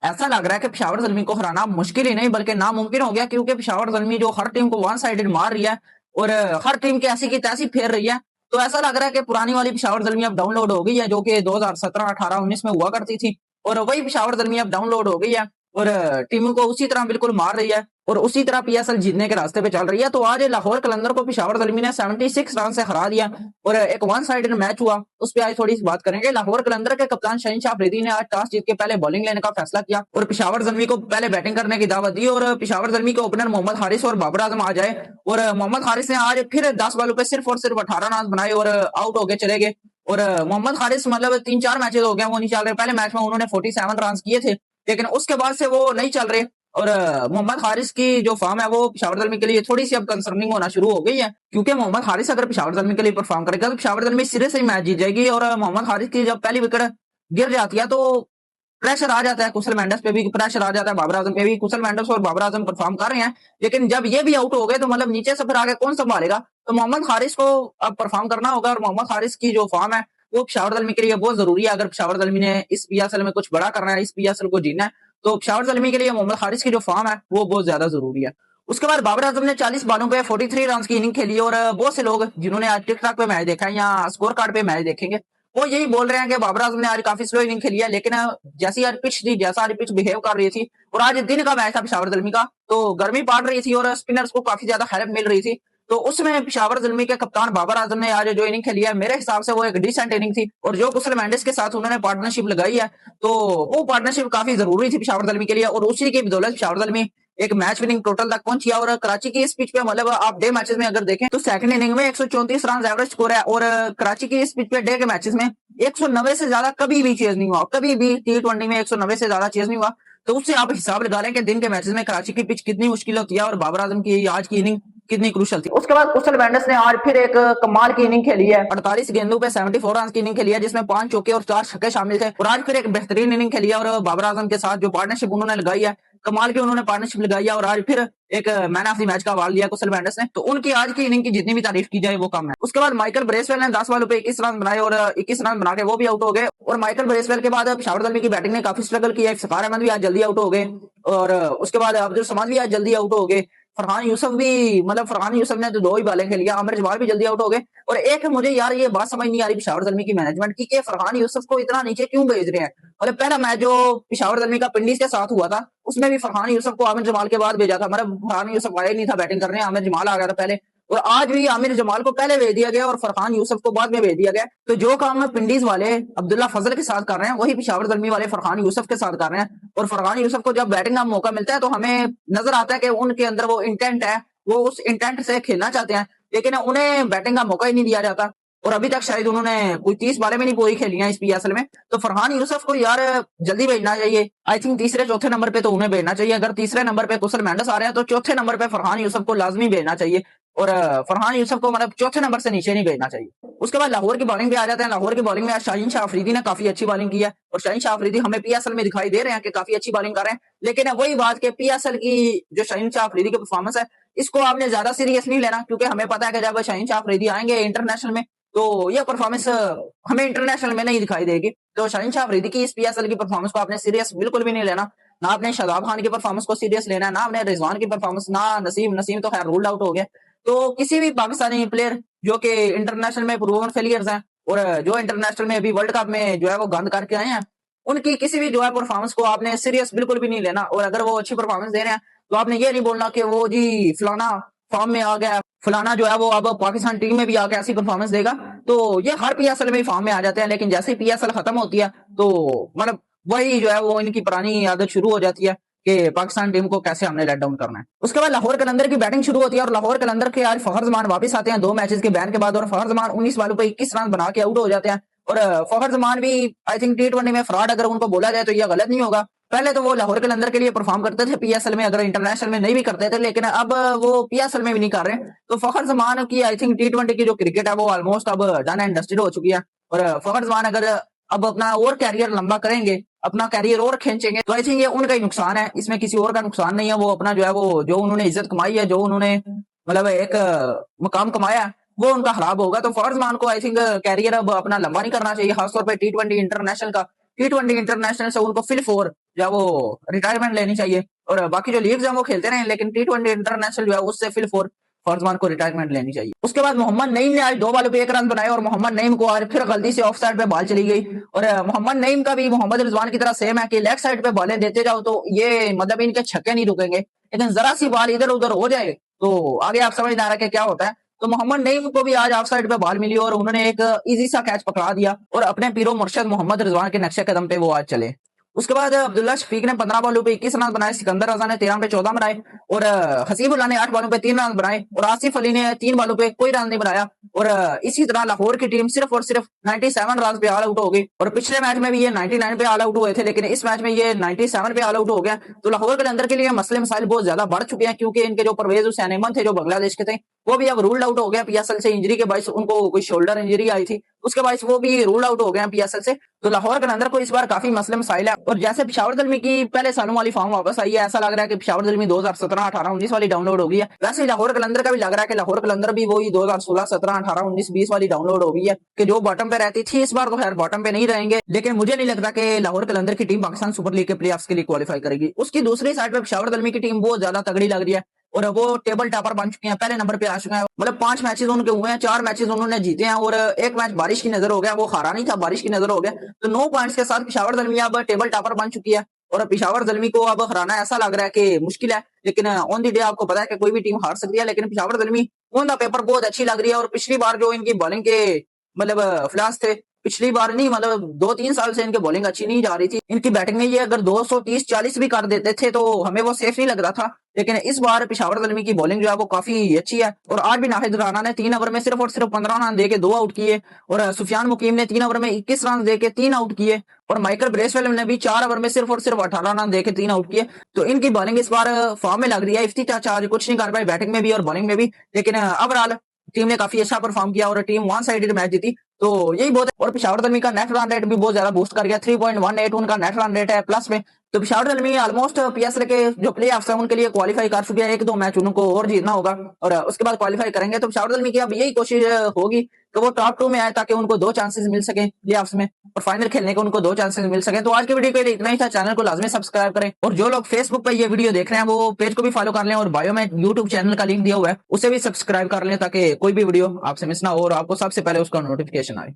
ऐसा लग रहा है कि पेशावर ज़ल्मी को हराना मुश्किल ही नहीं बल्कि नामुमकिन हो गया, क्योंकि पेशावर ज़ल्मी जो हर टीम को वन साइडेड मार रही है और हर टीम की ऐसी की तैसी फेर रही है। तो ऐसा लग रहा है कि पुरानी वाली पेशावर ज़ल्मी अब डाउनलोड हो गई है, जो कि 2017, 18, 19 में हुआ करती थी, और वही पेशावर ज़ल्मी अब डाउनलोड हो गई है और टीमों को उसी तरह बिल्कुल मार रही है और उसी तरह पीएसएल जीतने के रास्ते पे चल रही है। तो आज लाहौर कलंदर को पेशावर ज़ल्मी ने 76 रन से हरा दिया और एक वन साइडेड मैच हुआ, उस पर आज थोड़ी सी बात करेंगे। लाहौर कलंदर के कप्तान शाहीन शाह अफरीदी ने आज टॉस जीत के पहले बॉलिंग लेने का फैसला किया और पेशावर ज़ल्मी को पहले बैटिंग करने की दावत दी और पेशावर ज़ल्मी के ओपनर मोहम्मद हारिस और बाबर आजम आ जाए और मोहम्मद हारिस ने आज फिर 10 बॉलों पे सिर्फ और सिर्फ 18 रन बनाए और आउट होके चले गए। और मोहम्मद हारिस मतलब 3-4 मैचेस हो गए वो नहीं चल रहे। पहले मैच में उन्होंने 47 रन किए थे, लेकिन उसके बाद से वो नहीं चल रहे और मोहम्मद हारिस की जो फॉर्म है वो पेशावर ज़ल्मी के लिए थोड़ी सी अब कंसर्निंग होना शुरू हो गई है, क्योंकि मोहम्मद हारिस अगर पेशावर ज़ल्मी के लिए परफॉर्म करेगा तो पेशावर ज़ल्मी सिरे से ही मैच जीत जाएगी और मोहम्मद हारिस की जब पहली विकेट गिर जाती है तो प्रेशर आ जाता है, कुशल मेंडिस पे भी प्रेशर आ जाता है, बाबर आजम पे भी। कुशल मेंडिस और बाबर आजम परफॉर्म कर रहे हैं, लेकिन जब ये भी आउट हो गए तो मतलब नीचे से फिर आगे कौन संभालेगा। तो मोहम्मद हारिस को अब परफॉर्म करना होगा और मोहम्मद हारिस की जो फॉर्म है वो पेशावर ज़ल्मी के लिए बहुत जरूरी है। अगर पेशावर ज़ल्मी ने इस पीएसएल में कुछ बड़ा करना है, इस पीएसएल को जीतना है, तो पेशावर ज़ल्मी के लिए मोहम्मद हारिस की जो फॉर्म है वो बहुत ज्यादा जरूरी है। उसके बाद बाबर आजम ने 40 बॉलों पे 43 रन की इनिंग खेली और बहुत से लोग जिन्होंने आज टिकटॉक पे मैच देखा है या स्कोर कार्ड पे मैच देखेंगे वो यही बोल रहे हैं कि बाबर आजम ने आज काफी स्लो इनिंग खेली है, लेकिन जैसी आज पिच थी, जैसा आज पिच बिहेव कर रही थी और आज दिन का मैच था पेशावर ज़ल्मी का, तो गर्मी पड़ रही थी और स्पिनर्स को काफी ज्यादा हेल्प मिल रही थी। तो उसमें पेशावर ज़ल्मी के कप्तान बाबर आजम ने आज जो इनिंग खेली है मेरे हिसाब से वो एक डिसेंट इनिंग थी और जो कुशल मेंडिस के साथ उन्होंने पार्टनरशिप लगाई है तो वो पार्टनरशिप काफी जरूरी थी पेशावर ज़ल्मी के लिए और उसी की बदौलत पेशावर ज़ल्मी एक मैच विनिंग टोटल तक पहुंची है। और कराची की इस पिच पे मतलब आप डे मैचेस में अगर देखें तो सेकंड इनिंग में 134 रन एवरेज स्कोर है और कराची की इस पिच पे डे के मैचेस में 190 से ज्यादा कभी भी चेज नहीं हुआ, कभी भी T20 में 190 से ज्यादा चेज नहीं हुआ। तो उससे आप हिसाब लगा लें कि दिन के मैचेस में कराची की पिच कितनी मुश्किल होती है और बाबर आजम की आज की इनिंग कितनी क्रूशल थी। उसके बाद कुशल मेंडिस ने आज फिर एक कमाल की इनिंग खेली है, 48 गेंदों पे 74 रन की इनिंग खेली है जिसमें 5 चौके और 4 छक्के शामिल थे और आज फिर एक बेहतरीन इनिंग खेली है और बाबर आजम के साथ जो पार्टनरशिप उन्होंने लगाई है, कमाल की उन्होंने पार्टनरशिप लगाई है और आज फिर एक मैन ऑफ द मैच का अवार्ड लिया कुशल मेंडिस ने। तो उनकी आज की इनिंग की जितनी भी तारीफ की जाए वो कम है। उसके बाद माइकल ब्रेसवेल ने 10 बॉलों पे 21 रन बनाए और 21 रन बना के वो भी आउट हो गए और माइकल ब्रेसवेल के बाद पेशावर ज़ल्मी की बैटिंग ने काफी स्ट्रगल किया। इफ्तिखार अहमद भी आज जल्दी आउट हो गए और उसके बाद अब्दुल समाद भी आज जल्दी आउट हो गए। फरहान यूसुफ भी मतलब फरहान यूसुफ ने तो 2 ही बॉलें खेली, आमिर जमाल भी जल्दी आउट हो गए। और एक मुझे यार ये बात समझ नहीं आ रही पेशावर ज़ल्मी की मैनेजमेंट की कि फरहान यूसुफ को इतना नीचे क्यों भेज रहे हैं। मतलब पहला मैच जो पेशावर ज़ल्मी का पिंडीज के साथ हुआ था उसमें भी फरहान यूसुफ को आमिर जमाल के बाद भेजा था, मतलब फरहान यूसुफ आया ही नहीं था बैटिंग करने, आमिर जमाल आ गया था पहले और आज भी आमिर जमाल को पहले भेज दिया गया और फरहान यूसुफ को बाद में भेज दिया गया। तो जो काम पिंडीज वाले अब्दुल्ला फजल के साथ कर रहे हैं वही पेशावर ज़ल्मी वाले फरहान यूसुफ के साथ कर रहे हैं और फरहान यूसुफ को जब बैटिंग का मौका मिलता है तो हमें नजर आता है कि उनके अंदर वो इंटेंट है, वो उस इंटेंट से खेलना चाहते हैं, लेकिन उन्हें बैटिंग का मौका ही नहीं दिया जाता और अभी तक शायद उन्होंने कोई 30 बारे में नहीं पूरी खेली है इस पीएसएल में। तो फरहान यूसुफ को यार जल्दी भेजना चाहिए। आई थिंक तीसरे चौथे नंबर पे तो उन्हें भेजना चाहिए। अगर तीसरे नंबर पे कुशल मेंडिस आ रहे हैं तो चौथे नंबर पे फरहान यूसुफ को लाजमी भेजना चाहिए और फरहान यूसुफ को मतलब चौथे नंबर से नीचे नहीं भेजना चाहिए। उसके बाद लाहौर की बॉलिंग पे आ जाते हैं। लाहौर की बॉलिंग में आज शाहीन शाह अफरीदी ने काफी अच्छी बॉलिंग की है और शाहीन शाह अफरीदी हमें पीएसएल में दिखाई दे रहे हैं कि काफी अच्छी बॉलिंग कर रहे हैं, लेकिन वही बात कि पीएसएल की जो शाहीन शाह अफरीदी की परफॉर्मेंस है इसको आपने ज्यादा सीरियस नहीं लेना, क्योंकि हमें पता है कि जब शाहीन शाह अफरीदी आएंगे इंटरनेशनल में तो ये परफॉर्मेंस हमें इंटरनेशनल में नहीं दिखाई देगी। तो शाहीन शाह अफरीदी की इस पीएसएल की परफॉर्मेंस को आपने सीरियस बिल्कुल भी नहीं लेना, ना आपने शादाब खान की परफॉर्मेंस को सीरियस लेना है, ना आपने रिजवान की परफॉर्मेंस, ना नसीम नसीम तो खैर रूल्ड आउट हो गया। तो किसी भी पाकिस्तानी प्लेयर जो कि इंटरनेशनल में प्रूवन फेलियर्स हैं और जो इंटरनेशनल में अभी वर्ल्ड कप में जो है वो गंद करके आए हैं, उनकी किसी भी जो है परफॉर्मेंस को आपने सीरियस बिल्कुल भी नहीं लेना और अगर वो अच्छी परफॉर्मेंस दे रहे हैं तो आपने ये नहीं बोलना कि वो जी फलाना फॉर्म में आ गया, फलाना जो है वो अब पाकिस्तान टीम में भी आके ऐसी परफॉर्मेंस देगा। तो ये हर पीएसएल में फॉर्म में आ जाते हैं, लेकिन जैसे ही पीएसएल खत्म होती है तो मतलब वही जो है वो इनकी पुरानी आदत शुरू हो जाती है कि पाकिस्तान टीम को कैसे हमने लेट डाउन करना है। उसके बाद लाहौर कलंदर की बैटिंग शुरू होती है और लाहौर कलंदर के आज फखर जमान वापस आते हैं 2 मैचेस के बैन के बाद और फखर जमान 19 बॉलों पे 21 रन बना के आउट हो जाते हैं और फखर जमान भी आई थिंक T20 में फ्रॉड अगर उनको बोला जाए तो यह गलत नहीं होगा। पहले तो वो लाहौर कलंदर के लिए परफॉर्म करते थे पीएसएल में, अगर इंटरनेशनल में नहीं भी करते थे, लेकिन अब वो पीएसएल में भी नहीं कर रहे। तो फखर जमान की आई थिंक T20 की जो क्रिकेट है वो ऑलमोस्ट अब डन एंड डस्टेड हो चुकी है और फखर जमान अगर अब अपना और कैरियर लंबा करेंगे, अपना कैरियर और खींचेंगे तो आई थिंक ये उनका ही नुकसान है, इसमें किसी और का नुकसान नहीं है। वो अपना जो है वो जो उन्होंने इज्जत कमाई है, जो उन्होंने मतलब एक मुकाम कमाया वो उनका खराब होगा। तो फखर जमान को आई थिंक कैरियर अब अपना लंबा नहीं करना चाहिए, खासतौर पर T20 इंटरनेशनल का। T20 इंटरनेशनल से उनको फिल 4 जो है वो रिटायरमेंट लेनी चाहिए, और बाकी जो लीग्स हैं वो खेलते रहे, लेकिन T20 इंटरनेशनल जो है उससे फिल फॉर फरजमान को रिटायरमेंट लेनी चाहिए। उसके बाद मोहम्मद नईम ने आज 2 बॉलों पे 1 रन बनाए, और मोहम्मद नईम को आज फिर गलती से ऑफ साइड पे बॉल चली गई। और मोहम्मद नईम का भी मोहम्मद रिजवान की तरह सेम है कि लेग साइड पे बॉलें देते जाओ तो ये मतलब इनके छक्के नहीं रुकेंगे, लेकिन जरा सी बॉल इधर उधर हो जाए तो आगे आप समझ आ रहा है कि क्या होता है। तो मोहम्मद नईम को भी आज ऑफ साइड पे बॉल मिली और उन्होंने एक इजी सा कैच पकड़ा दिया, और अपने पीरो मुर्शद मोहम्मद रिजवान के नक्शे कदम पे वो आज चले। उसके बाद अब्दुल्ला शफीक ने 15 बॉलों पे 21 रन बनाए, सिकंदर रजा ने 13 पे 14 बनाए, और हसीबुल्लाह ने 8 बॉलों पे 3 रन बनाए, और आसिफ अली ने 3 बॉलों पे कोई रन नहीं बनाया। और इसी तरह लाहौर की टीम सिर्फ और सिर्फ 97 रन पे ऑल आउट हो गई, और पिछले मैच में भी ये 99 पे ऑल आउट हुए थे, लेकिन इस मैच में ये 97 पे ऑल आउट हो गया। तो लाहौर के अंदर के लिए मसले मसाइल बहुत ज्यादा बढ़ चुके हैं, क्योंकि इनके जो परवेज हुसैन अहमद थे जो बांग्लादेश के थे, वो भी अब रूल्ड आउट हो गया पीएसएल से, इंजरी के बायस उनको कोई शोल्डर इंजरी आई थी, उसके बायस वो भी रूल आउट हो गए पीएसएल से। तो लाहौर के अंदर को इस बार काफी मसले मसाइल है, और जैसे पिशावर दलमी की पहले सालों वाली फॉर्म वापस आई है, ऐसा लग रहा है कि पिशावर दलमी 2017, 18, 19 वाली डाउनलोड हो गई है। वैसे ही लाहौर कलंदर का भी लग रहा है कि लाहौर कलंदर भी वही 2016, 17, 18, 19, 20 वाली डाउनलोड हो गई है, कि जो बॉटम पे रहती थी इस बार तो खैर बॉटम पे नहीं रहेंगे, लेकिन मुझे नहीं लगता कि लाहौर कलंदर की टीम पाकिस्तान सुपर लीग के प्लेऑफ्स के लिए क्वालिफाई करेगी। उसकी दूसरी साइड पे पिशावर दलमी की टीम बहुत ज्यादा तगड़ी लग रही है, और वो टेबल टॉपर बन चुके हैं, पहले नंबर पे आ चुके हैं। मतलब 5 मैचेस उनके हुए हैं, 4 मैचेस उन्होंने जीते हैं, और एक मैच बारिश की नजर हो गया, वो हारा नहीं था, बारिश की नजर हो गया। तो 9 पॉइंट्स के साथ पिशावर दलमी अब टेबल टॉपर बन चुकी है, और पिशावर दलमी को अब हराना ऐसा लग रहा है कि मुश्किल है, लेकिन ऑन दी डे आपको पता है कि कोई भी टीम हार सकती है, लेकिन पिशावर दलमी ऑन द पेपर बहुत अच्छी लग रही है। और पिछली बार जो इनकी बॉलिंग के मतलब फ्लास थे, पिछली बार नहीं मतलब 2-3 साल से इनकी बॉलिंग अच्छी नहीं जा रही थी, इनकी बैटिंग में ये अगर 230-40 भी कर देते थे तो हमें वो सेफ नहीं लग रहा था, लेकिन इस बार पिशावर दलमी की बॉलिंग जो है वो काफी अच्छी है। और आज भी नाहिद राणा ने 3 ओवर में सिर्फ और सिर्फ 15 रन देके 2 आउट किए, और सुफियान मुकीम ने 3 ओवर में 21 रन देके 3 आउट किए, और माइकल ब्रेसवेल ने भी 4 ओवर में सिर्फ और सिर्फ 18 रन देके 3 आउट किए। तो इनकी बॉलिंग इस बार फॉर्म में लग रही है। इफ्तिताह आज कुछ नहीं कर पाए बैटिंग में भी और बॉलिंग में भी, लेकिन ओवरऑल टीम ने काफी अच्छा परफॉर्म किया और टीम वन साइडेड मैच जीती। तो यही बहुत है। और पिशावर दलमी का नेट रन रेट भी बहुत ज्यादा बूस्ट कर गया, 3.18 उनका नेट रन रेट है प्लस में। तो पिशावर दलमी ऑलमोस्ट पीएसएल के जो प्ले ऑफ है उनके लिए क्वालिफाई कर चुके हैं, 1-2 मैच उनको और जीतना होगा और उसके बाद क्वालिफाई करेंगे। तो पिशावर दलमी की अब यही कोशिश होगी कि वो टॉप 2 में आए, ताकि उनको 2 चांसेस मिल सके प्ले ऑफ में, और फाइनल खेलने के उनको 2 चांसेस मिल सके। तो आज की वीडियो के लिए इतना ही था। चैनल को लाजमी सब्सक्राइब करें, और जो लोग फेसबुक पर ये वीडियो देख रहे हैं वो पेज को भी फॉलो कर लें, और बायो में यूट्यूब चैनल का लिंक दिया हुआ है उसे भी सब्सक्राइब कर लें, ताकि कोई भी वीडियो आपसे मिस ना हो और आपको सबसे पहले उसका नोटिफिकेशन आए।